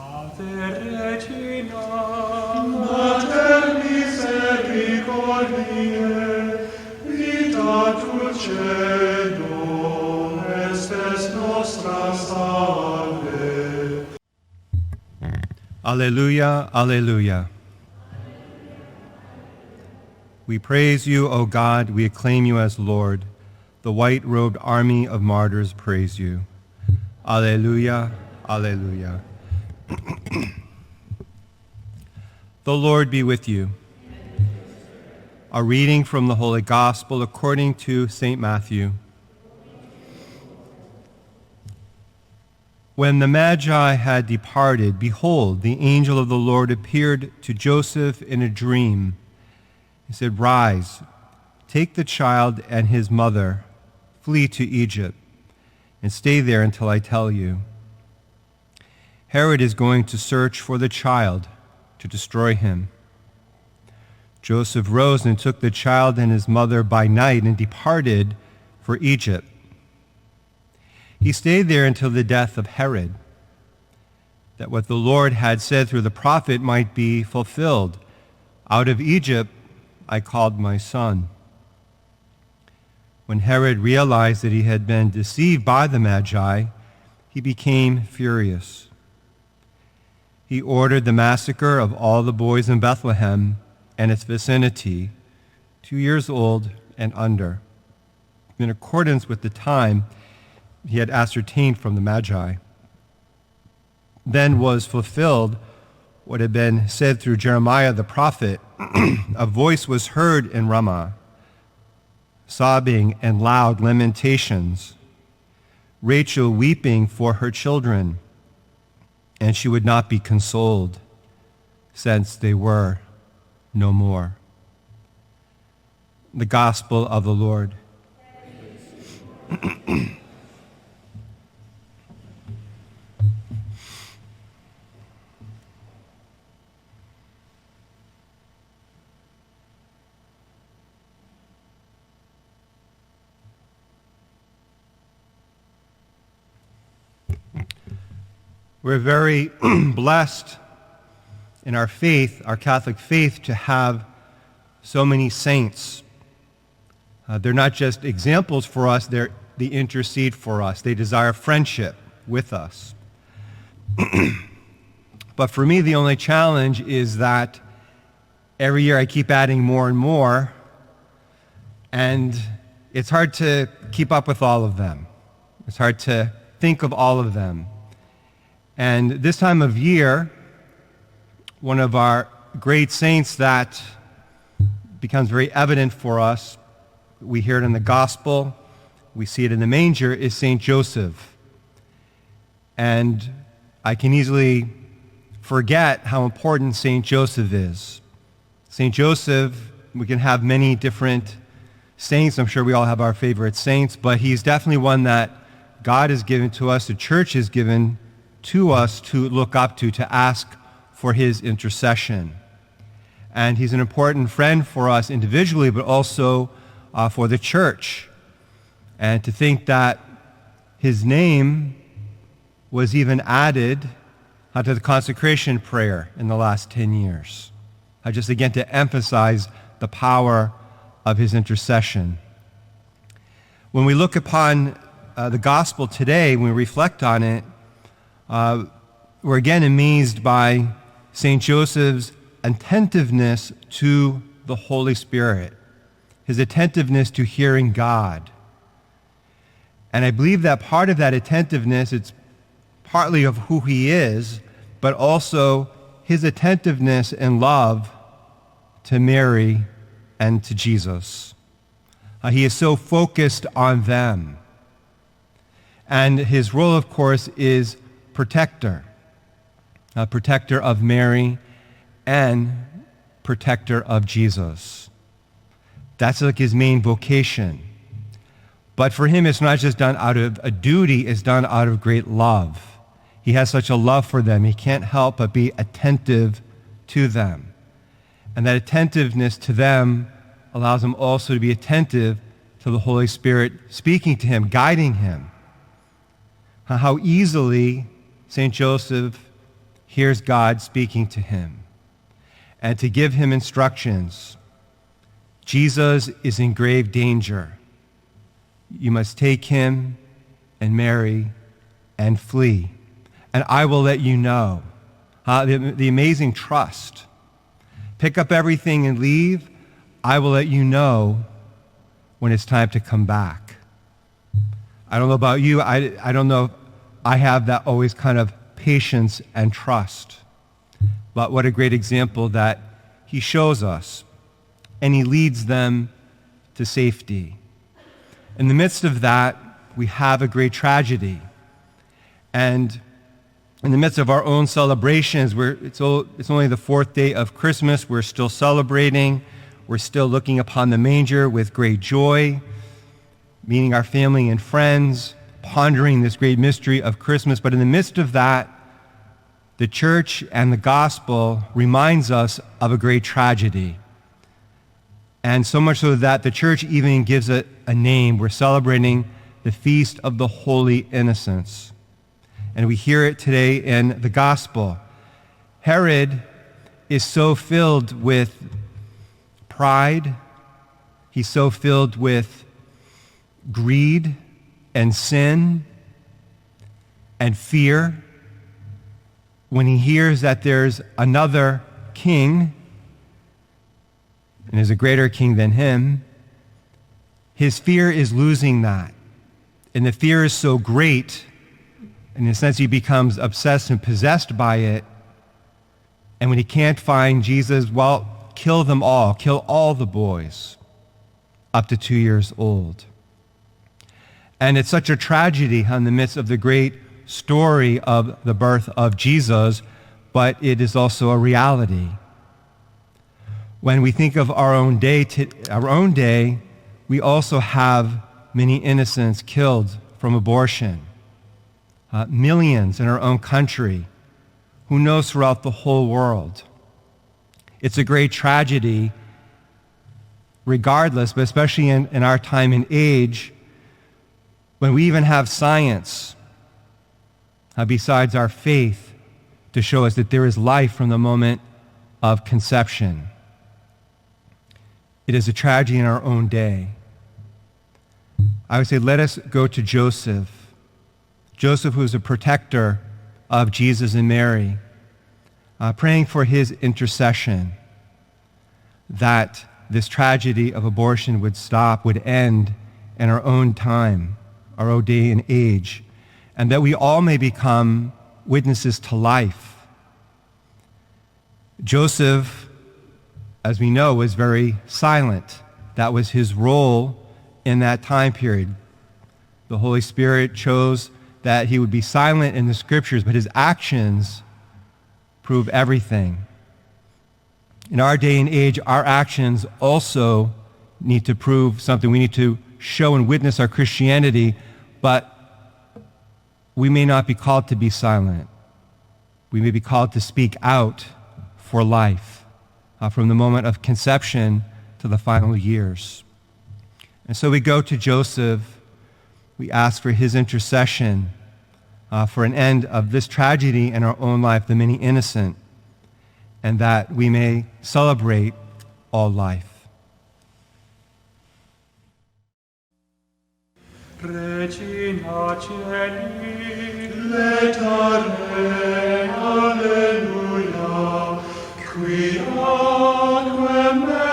Ave Regina, Mater misericordiae, vita dulcedo, estes nostra salve. Alleluia, alleluia. We praise you, O God, we acclaim you as Lord. The white-robed army of martyrs praise you. Alleluia, alleluia. The Lord be with you. A reading from the Holy Gospel according to St. Matthew. When the Magi had departed, behold, the angel of the Lord appeared to Joseph in a dream. He said, "Rise, take the child and his mother, flee to Egypt, and stay there until I tell you. Herod is going to search for the child to destroy him." Joseph rose and took the child and his mother by night and departed for Egypt. He stayed there until the death of Herod, that what the Lord had said through the prophet might be fulfilled. "Out of Egypt I called my son." When Herod realized that he had been deceived by the Magi, he became furious. He ordered the massacre of all the boys in Bethlehem and its vicinity, 2 years old and under, in accordance with the time he had ascertained from the Magi. Then was fulfilled what had been said through Jeremiah the prophet. A voice was heard in Ramah, sobbing and loud lamentations, Rachel weeping for her children, and she would not be consoled, since they were no more. The Gospel of the Lord. We're very blessed in our faith, our Catholic faith, to have so many saints. They're not just examples for us, they intercede for us. They desire friendship with us. But for me, the only challenge is that every year I keep adding more and more, and it's hard to keep up with all of them. It's hard to think of all of them. And this time of year, one of our great saints that becomes very evident for us, we hear it in the gospel, we see it in the manger, is St. Joseph. And I can easily forget how important St. Joseph is. St. Joseph, we can have many different saints. I'm sure we all have our favorite saints, but he's definitely one that God has given to us, the church has given to us to look up to ask for his intercession. And he's an important friend for us individually, but also for the church. And to think that his name was even added to the consecration prayer in the last 10 years. Just again to emphasize the power of his intercession. When we look upon the gospel today, when we reflect on it, we're again amazed by St. Joseph's attentiveness to the Holy Spirit, his attentiveness to hearing God. And I believe that part of that attentiveness, it's partly of who he is, but also his attentiveness and love to Mary and to Jesus. He is so focused on them. And his role, of course, is protector of Mary and protector of Jesus. That's like his main vocation. But for him, it's not just done out of a duty, it's done out of great love. He has such a love for them, he can't help but be attentive to them. And that attentiveness to them allows him also to be attentive to the Holy Spirit speaking to him, guiding him. How easily St. Joseph hears God speaking to him and to give him instructions. Jesus is in grave danger. You must take him and Mary and flee, and I will let you know. The amazing trust. Pick up everything and leave. I will let you know when it's time to come back. I don't know about you. I don't know if I have that always kind of patience and trust. But what a great example that he shows us. And he leads them to safety. In the midst of that, we have a great tragedy. And in the midst of our own celebrations, it's only the fourth day of Christmas. We're still celebrating. We're still looking upon the manger with great joy, meeting our family and friends, pondering this great mystery of Christmas. But in the midst of that, the church and the gospel reminds us of a great tragedy. And so much so that the church even gives it a name. We're celebrating the Feast of the Holy Innocents. And we hear it today in the gospel. Herod is so filled with pride. He's so filled with greed and sin and fear. When he hears that there's another king, and there's a greater king than him, his fear is losing that. And the fear is so great, in a sense he becomes obsessed and possessed by it. And when he can't find Jesus, well, kill them all. Kill all the boys up to 2 years old. And it's such a tragedy in the midst of the great story of the birth of Jesus, but it is also a reality. When we think of our own day, we also have many innocents killed from abortion. Millions in our own country, who knows throughout the whole world. It's a great tragedy regardless, but especially in our time and age, when we even have science besides our faith to show us that there is life from the moment of conception. It is a tragedy in our own day. I would say let us go to Joseph. Joseph, who's a protector of Jesus and Mary, praying for his intercession that this tragedy of abortion would stop, would end in our own time, our own day and age, and that we all may become witnesses to life. Joseph, as we know, was very silent. That was his role in that time period. The Holy Spirit chose that he would be silent in the scriptures, but his actions prove everything. In our day and age, our actions also need to prove something. We need to show and witness our Christianity, but we may not be called to be silent. We may be called to speak out for life. From the moment of conception to the final years. And so we go to Joseph. We ask for his intercession for an end of this tragedy in our own life, the many innocent, and that we may celebrate all life. Regina Celi, letare, alleluia, qui aquae